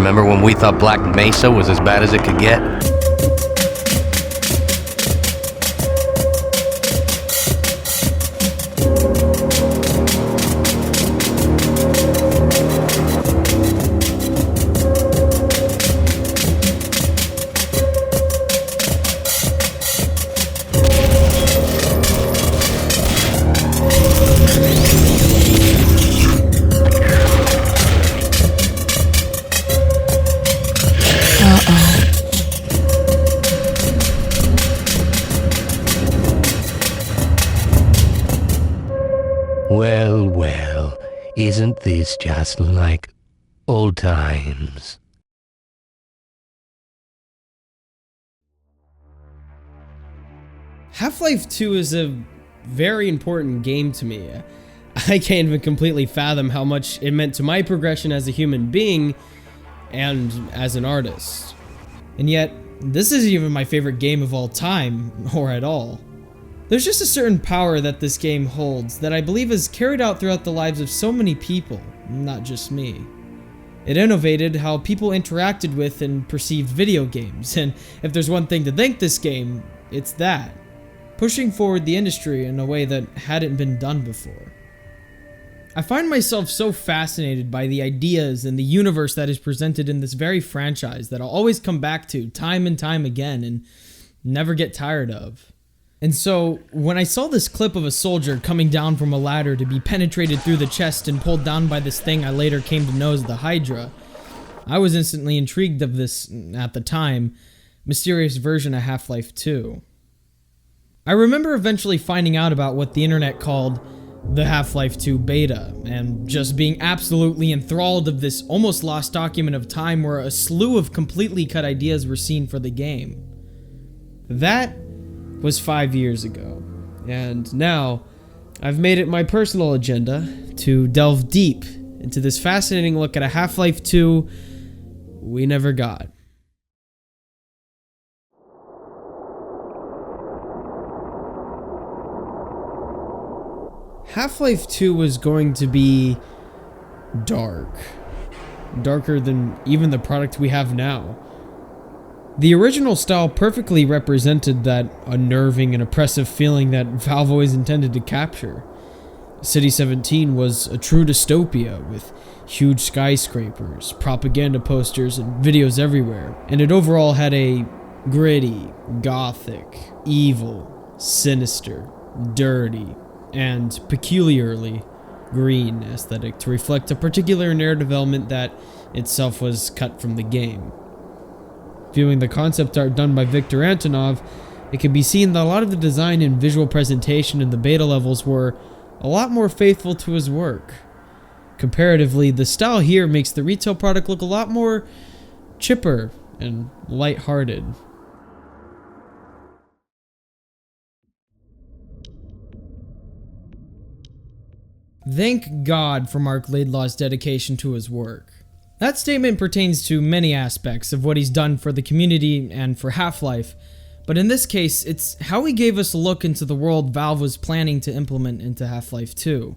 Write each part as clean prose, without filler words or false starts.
Remember when we thought Black Mesa was as bad as it could get? Well, well, isn't this just like old times? Half-Life 2 is a very important game to me. I can't even completely fathom how much it meant to my progression as a human being and as an artist. And yet, this isn't even my favorite game of all time, or at all. There's just a certain power that this game holds that I believe is carried out throughout the lives of so many people, not just me. It innovated how people interacted with and perceived video games, and if there's one thing to thank this game, it's that. Pushing forward the industry in a way that hadn't been done before. I find myself so fascinated by the ideas and the universe that is presented in this very franchise that I'll always come back to time and time again and never get tired of. And so, when I saw this clip of a soldier coming down from a ladder to be penetrated through the chest and pulled down by this thing I later came to know as the Hydra, I was instantly intrigued of this, at the time, mysterious version of Half-Life 2. I remember eventually finding out about what the internet called the Half-Life 2 Beta, and just being absolutely enthralled of this almost lost document of time where a slew of completely cut ideas were seen for the game. That was 5 years ago, and now I've made it my personal agenda to delve deep into this fascinating look at a Half-Life 2 we never got. Half-Life 2 was going to be dark. Darker than even the product we have now. The original style perfectly represented that unnerving and oppressive feeling that Valve always intended to capture. City 17 was a true dystopia with huge skyscrapers, propaganda posters, and videos everywhere, and it overall had a gritty, gothic, evil, sinister, dirty, and peculiarly green aesthetic to reflect a particular narrative element that itself was cut from the game. Viewing the concept art done by Viktor Antonov, it can be seen that a lot of the design and visual presentation in the beta levels were a lot more faithful to his work. Comparatively, the style here makes the retail product look a lot more chipper and lighthearted. Thank God for Mark Laidlaw's dedication to his work. That statement pertains to many aspects of what he's done for the community and for Half-Life, but in this case, it's how he gave us a look into the world Valve was planning to implement into Half-Life 2.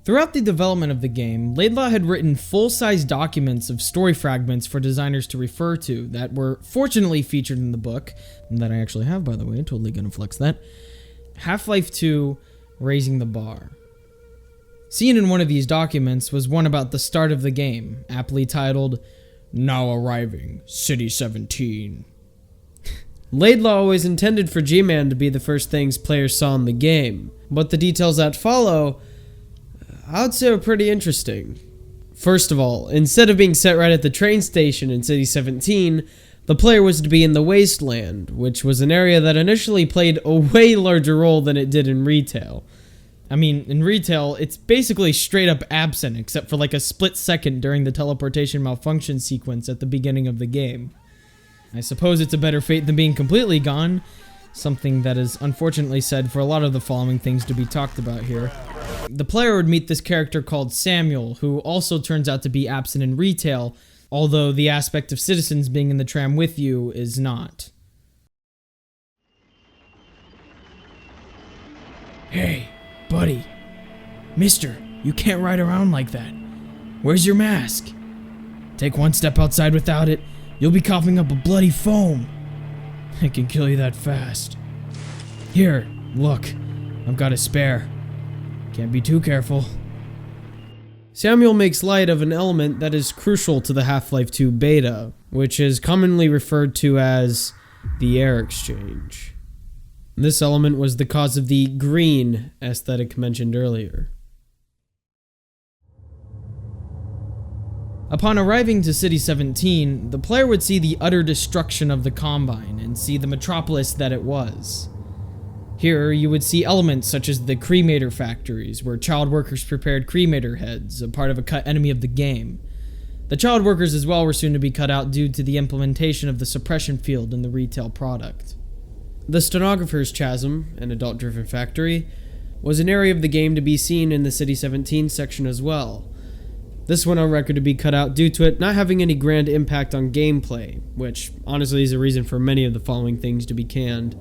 Throughout the development of the game, Laidlaw had written full-size documents of story fragments for designers to refer to that were fortunately featured in the book, that I actually have, by the way, totally gonna flex that, Half-Life 2, Raising the Bar. Seen in one of these documents was one about the start of the game, aptly titled, "Now Arriving, City 17. Laidlaw always intended for G-Man to be the first things players saw in the game, but the details that follow, I would say, are pretty interesting. First of all, instead of being set right at the train station in City 17, the player was to be in the Wasteland, which was an area that initially played a way larger role than it did in retail. I mean, in retail, it's basically straight up absent, except for like a split second during the teleportation malfunction sequence at the beginning of the game. I suppose it's a better fate than being completely gone, something that is unfortunately said for a lot of the following things to be talked about here. The player would meet this character called Samuel, who also turns out to be absent in retail, although the aspect of citizens being in the tram with you is not. Hey, buddy. Mister, you can't ride around like that. Where's your mask? Take one step outside without it, you'll be coughing up a bloody foam. It can kill you that fast. Here, look, I've got a spare. Can't be too careful. Samuel makes light of an element that is crucial to the Half-Life 2 beta, which is commonly referred to as the air exchange. This element was the cause of the green aesthetic mentioned earlier. Upon arriving to City 17, the player would see the utter destruction of the Combine and see the metropolis that it was. Here, you would see elements such as the cremator factories, where child workers prepared cremator heads, a part of a cut enemy of the game. The child workers as well were soon to be cut out due to the implementation of the suppression field in the retail product. The Stenographer's Chasm, an adult-driven factory, was an area of the game to be seen in the City 17 section as well. This went on record to be cut out due to it not having any grand impact on gameplay, which honestly is a reason for many of the following things to be canned.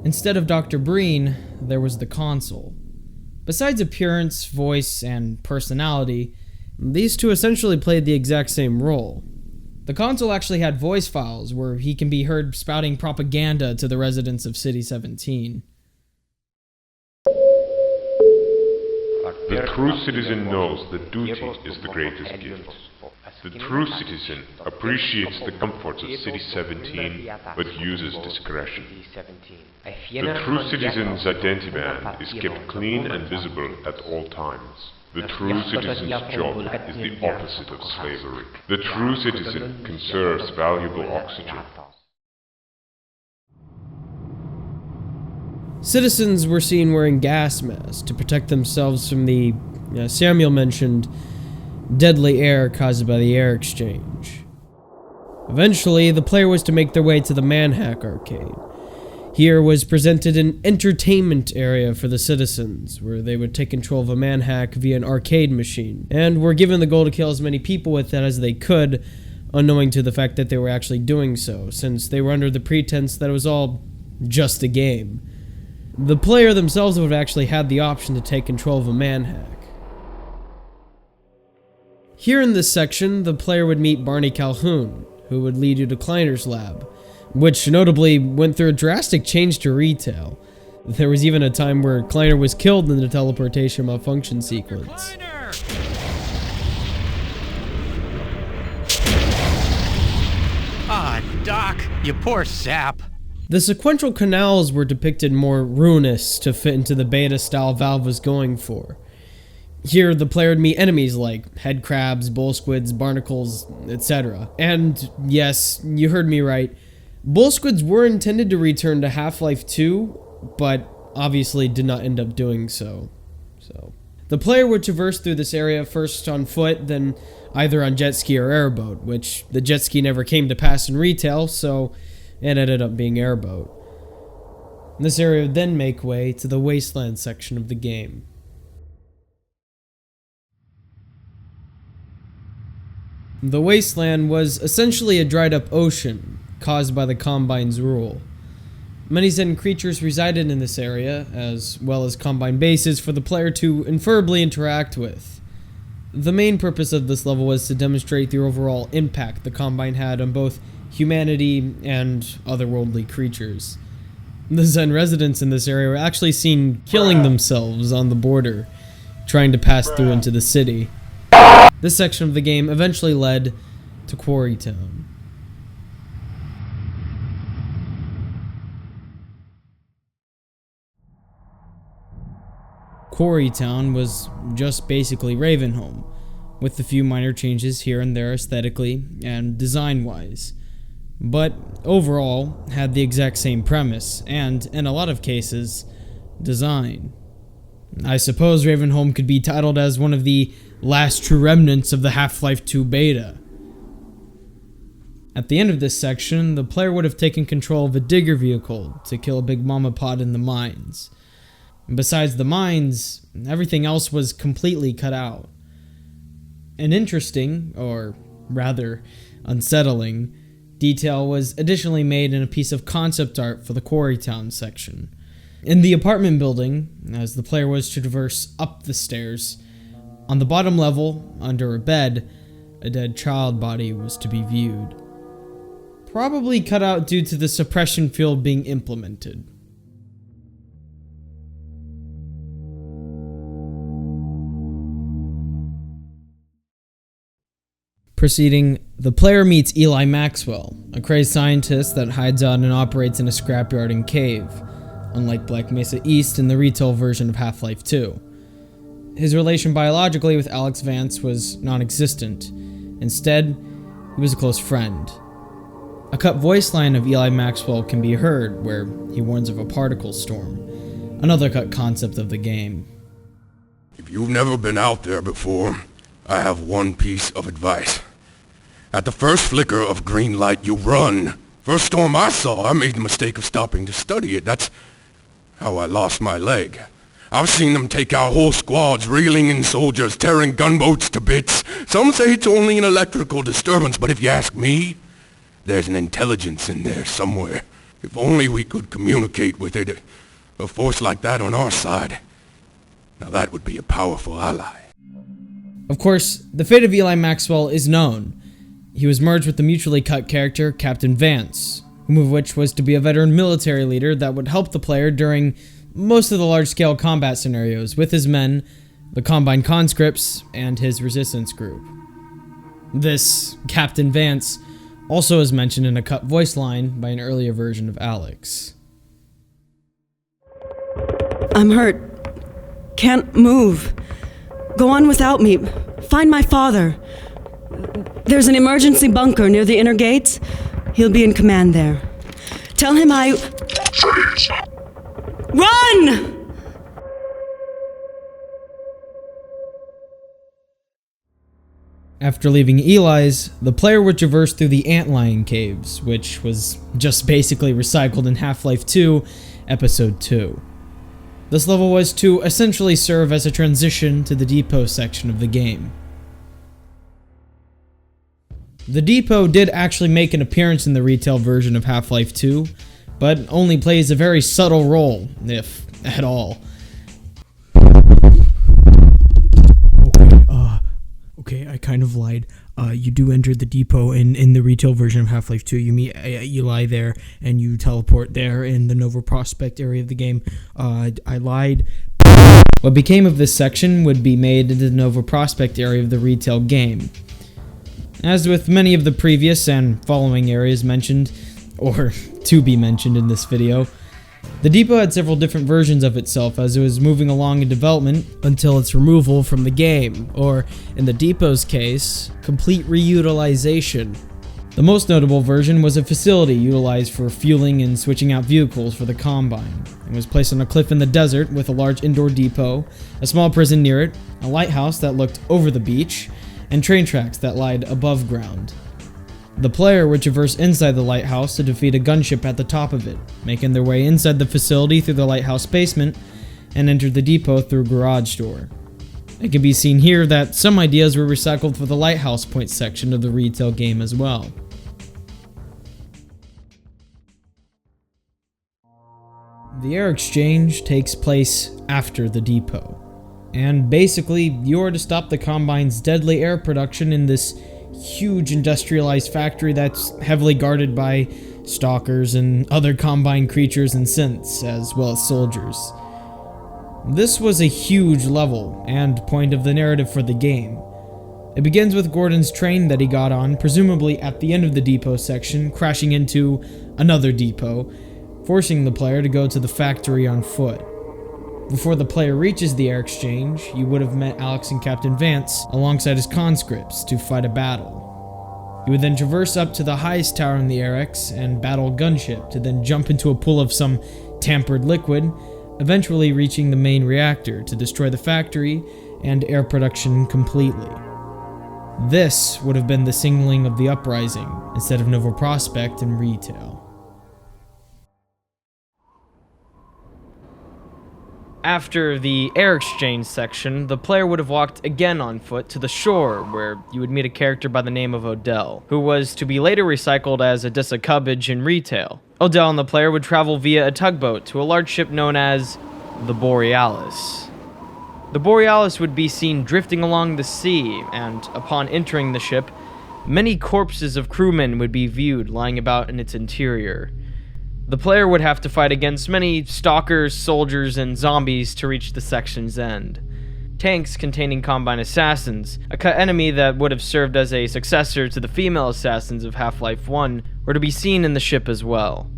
Instead of Dr. Breen, there was the console. Besides appearance, voice, and personality, these two essentially played the exact same role. The console actually had voice files where he can be heard spouting propaganda to the residents of City 17. The true citizen knows that duty is the greatest gift. The true citizen appreciates the comforts of City 17, but uses discretion. The true citizen's identity band is kept clean and visible at all times. The true citizen's job is the opposite of slavery. The true citizen conserves valuable oxygen. Citizens were seen wearing gas masks to protect themselves from the, Samuel mentioned, deadly air caused by the air exchange. Eventually, the player was to make their way to the Manhack arcade. Here was presented an entertainment area for the citizens, where they would take control of a Manhack via an arcade machine, and were given the goal to kill as many people with it as they could, unknowing to the fact that they were actually doing so, since they were under the pretense that it was all just a game. The player themselves would have actually had the option to take control of a Manhack. Here in this section, the player would meet Barney Calhoun, who would lead you to Kleiner's lab, which notably went through a drastic change to retail. There was even a time where Kleiner was killed in the teleportation malfunction sequence. Ah, Doc, you poor sap. The sequential canals were depicted more ruinous to fit into the beta style Valve was going for. Here, the player would meet enemies like head crabs, bull squids, barnacles, etc. And yes, you heard me right. Bull squids were intended to return to Half-Life 2, but obviously did not end up doing so. The player would traverse through this area first on foot, then either on jet ski or airboat, which the jet ski never came to pass in retail, so it ended up being airboat. This area would then make way to the Wasteland section of the game. The Wasteland was essentially a dried up ocean, caused by the Combine's rule. Many Zen creatures resided in this area, as well as Combine bases for the player to inferably interact with. The main purpose of this level was to demonstrate the overall impact the Combine had on both humanity and otherworldly creatures. The Zen residents in this area were actually seen killing themselves on the border, trying to pass through into the city. This section of the game eventually led to Quarrytown. Quarrytown was just basically Ravenholm, with a few minor changes here and there aesthetically and design-wise, but overall had the exact same premise and, in a lot of cases, design. I suppose Ravenholm could be titled as one of the last true remnants of the Half-Life 2 beta. At the end of this section, the player would have taken control of a digger vehicle to kill a big mama pod in the mines. And besides the mines, everything else was completely cut out. An interesting, or rather unsettling, detail was additionally made in a piece of concept art for the Quarrytown section. In the apartment building, as the player was to traverse up the stairs, on the bottom level, under a bed, a dead child body was to be viewed. Probably cut out due to the suppression field being implemented. Proceeding, the player meets Eli Maxwell, a crazed scientist that hides out and operates in a scrapyard and cave, unlike Black Mesa East in the retail version of Half-Life 2. His relation biologically with Alex Vance was non-existent. Instead, he was a close friend. A cut voice line of Eli Maxwell can be heard where he warns of a particle storm, another cut concept of the game. If you've never been out there before, I have one piece of advice. At the first flicker of green light, you run. First storm I saw, I made the mistake of stopping to study it. That's how I lost my leg. I've seen them take out whole squads, reeling in soldiers, tearing gunboats to bits. Some say it's only an electrical disturbance, but if you ask me, there's an intelligence in there somewhere. If only we could communicate with it. A force like that on our side. Now that would be a powerful ally. Of course, the fate of Eli Maxwell is known. He was merged with the mutually cut character Captain Vance, whom of which was to be a veteran military leader that would help the player during most of the large-scale combat scenarios with his men, the Combine conscripts, and his resistance group. This Captain Vance also is mentioned in a cut voice line by an earlier version of Alex. I'm hurt. Can't move. Go on without me. Find my father. There's an emergency bunker near the inner gates. He'll be in command there. Tell him I... Run! After leaving Eli's, the player would traverse through the Antlion Caves, which was just basically recycled in Half-Life 2, Episode 2. This level was to essentially serve as a transition to the depot section of the game. The depot did actually make an appearance in the retail version of Half-Life 2, but only plays a very subtle role, if at all. Okay, I kind of lied. You do enter the depot in the retail version of Half-Life 2. You meet Eli there, and you teleport there in the Nova Prospect area of the game. I lied. What became of this section would be made into the Nova Prospect area of the retail game. As with many of the previous and following areas mentioned, or to be mentioned in this video, the depot had several different versions of itself as it was moving along in development until its removal from the game, or in the depot's case, complete reutilization. The most notable version was a facility utilized for fueling and switching out vehicles for the Combine. It was placed on a cliff in the desert with a large indoor depot, a small prison near it, a lighthouse that looked over the beach, and train tracks that lied above ground. The player would traverse inside the lighthouse to defeat a gunship at the top of it, making their way inside the facility through the lighthouse basement, and enter the depot through a garage door. It can be seen here that some ideas were recycled for the lighthouse point section of the retail game as well. The air exchange takes place after the depot, and basically you are to stop the Combine's deadly air production in this huge industrialized factory that's heavily guarded by stalkers and other Combine creatures and synths, as well as soldiers. This was a huge level and point of the narrative for the game. It begins with Gordon's train that he got on, presumably at the end of the depot section, crashing into another depot, forcing the player to go to the factory on foot. Before the player reaches the air exchange, you would have met Alex and Captain Vance alongside his conscripts to fight a battle. You would then traverse up to the highest tower in the Airx and battle a gunship to then jump into a pool of some tampered liquid, eventually reaching the main reactor to destroy the factory and air production completely. This would have been the signaling of the uprising instead of Nova Prospect and retail. After the air exchange section, the player would have walked again on foot to the shore, where you would meet a character by the name of Odell, who was to be later recycled as Odessa Cubbage in retail. Odell and the player would travel via a tugboat to a large ship known as the Borealis. The Borealis would be seen drifting along the sea, and upon entering the ship, many corpses of crewmen would be viewed lying about in its interior. The player would have to fight against many stalkers, soldiers, and zombies to reach the section's end. Tanks containing Combine assassins, a cut enemy that would have served as a successor to the female assassins of Half-Life 1, were to be seen in the ship as well.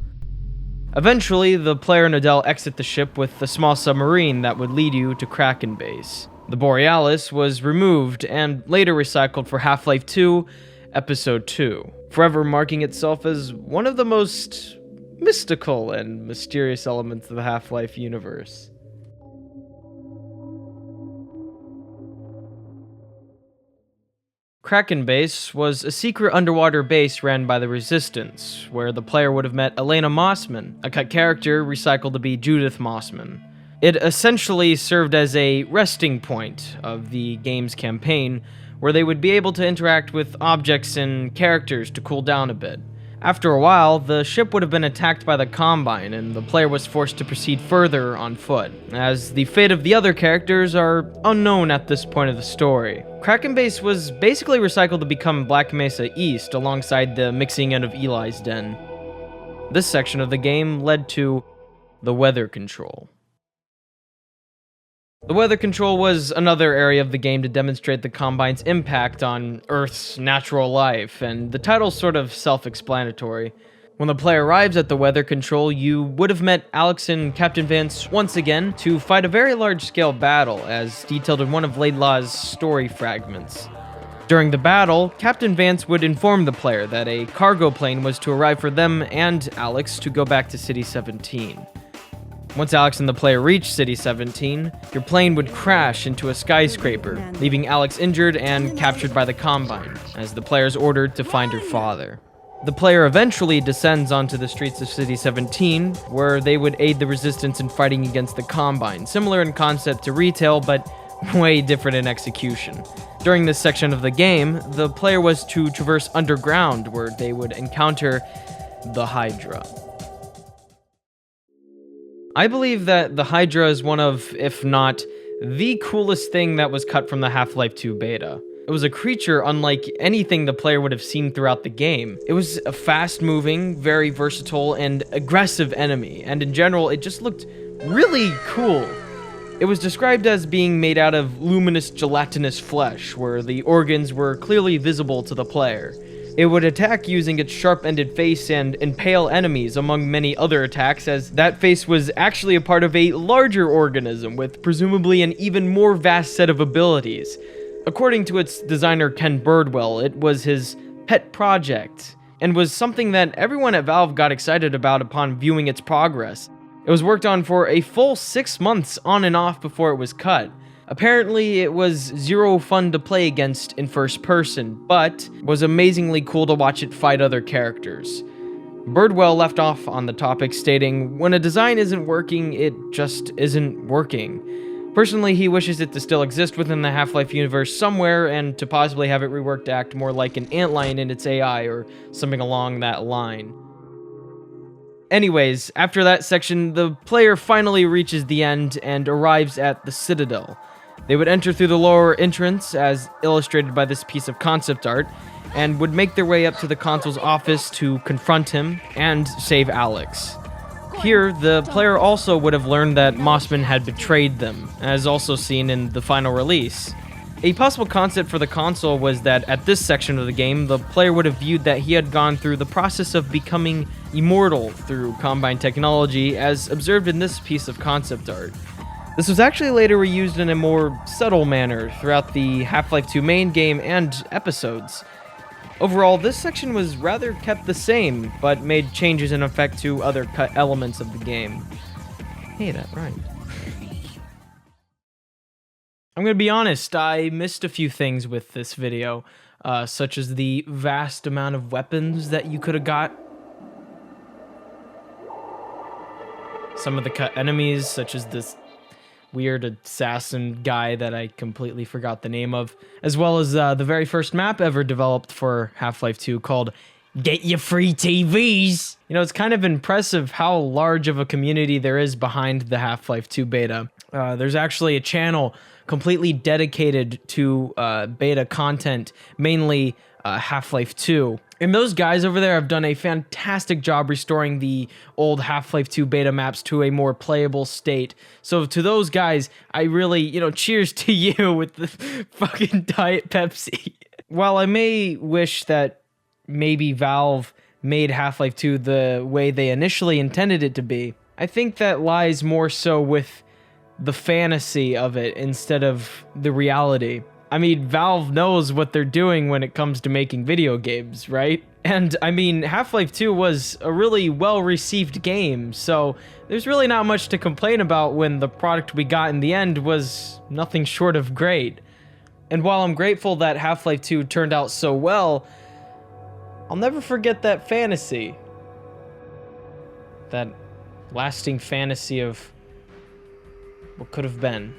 Eventually, the player and Adele exit the ship with a small submarine that would lead you to Kraken Base. The Borealis was removed and later recycled for Half-Life 2, Episode 2, forever marking itself as one of the most mystical and mysterious elements of the Half-Life universe. Kraken Base was a secret underwater base ran by the Resistance, where the player would have met Elena Mossman, a cut character recycled to be Judith Mossman. It essentially served as a resting point of the game's campaign, where they would be able to interact with objects and characters to cool down a bit. After a while, the ship would have been attacked by the Combine, and the player was forced to proceed further on foot, as the fate of the other characters are unknown at this point of the story. Kraken Base was basically recycled to become Black Mesa East, alongside the mixing in of Eli's Den. This section of the game led to the weather control. The weather control was another area of the game to demonstrate the Combine's impact on Earth's natural life, and the title's sort of self-explanatory. When the player arrives at the weather control, you would have met Alex and Captain Vance once again to fight a very large-scale battle, as detailed in one of Laidlaw's story fragments. During the battle, Captain Vance would inform the player that a cargo plane was to arrive for them and Alex to go back to City 17. Once Alex and the player reached City 17, your plane would crash into a skyscraper, leaving Alex injured and captured by the Combine, as the player is ordered to find her father. The player eventually descends onto the streets of City 17, where they would aid the Resistance in fighting against the Combine, similar in concept to Retail, but way different in execution. During this section of the game, the player was to traverse underground, where they would encounter the Hydra. I believe that the Hydra is one of, if not the coolest thing that was cut from the Half-Life 2 beta. It was a creature unlike anything the player would have seen throughout the game. It was a fast-moving, very versatile, and aggressive enemy, and in general, it just looked really cool. It was described as being made out of luminous gelatinous flesh, where the organs were clearly visible to the player. It would attack using its sharp-ended face and impale enemies, among many other attacks, as that face was actually a part of a larger organism with presumably an even more vast set of abilities. According to its designer Ken Birdwell, it was his pet project, and was something that everyone at Valve got excited about upon viewing its progress. It was worked on for a full 6 months on and off before it was cut. Apparently, it was zero fun to play against in first person, but was amazingly cool to watch it fight other characters. Birdwell left off on the topic, stating, "When a design isn't working, it just isn't working." Personally, he wishes it to still exist within the Half-Life universe somewhere, and to possibly have it reworked to act more like an antlion in its AI, or something along that line. Anyways, after that section, the player finally reaches the end and arrives at the Citadel. They would enter through the lower entrance, as illustrated by this piece of concept art, and would make their way up to the consul's office to confront him and save Alex. Here, the player also would have learned that Mossman had betrayed them, as also seen in the final release. A possible concept for the console was that at this section of the game, the player would have viewed that he had gone through the process of becoming immortal through Combine technology, as observed in this piece of concept art. This was actually later reused in a more subtle manner throughout the Half-Life 2 main game and episodes. Overall, this section was rather kept the same, but made changes in effect to other cut elements of the game. Hey, that rhymed. I'm gonna be honest, I missed a few things with this video, such as the vast amount of weapons that you could have got. Some of the cut enemies, such as this weird assassin guy that I completely forgot the name of, as well as the very first map ever developed for Half-Life 2 called Get Your Free TVs. You know, it's kind of impressive how large of a community there is behind the Half-Life 2 beta. There's actually a channel completely dedicated to beta content, mainly Half-Life 2. And those guys over there have done a fantastic job restoring the old Half-Life 2 beta maps to a more playable state. So to those guys, I really, cheers to you with the fucking Diet Pepsi. While I may wish that maybe Valve made Half-Life 2 the way they initially intended it to be, I think that lies more so with the fantasy of it instead of the reality. I mean, Valve knows what they're doing when it comes to making video games, right? And I mean, Half-Life 2 was a really well-received game, so there's really not much to complain about when the product we got in the end was nothing short of great. And while I'm grateful that Half-Life 2 turned out so well, I'll never forget that fantasy. That lasting fantasy of what could have been.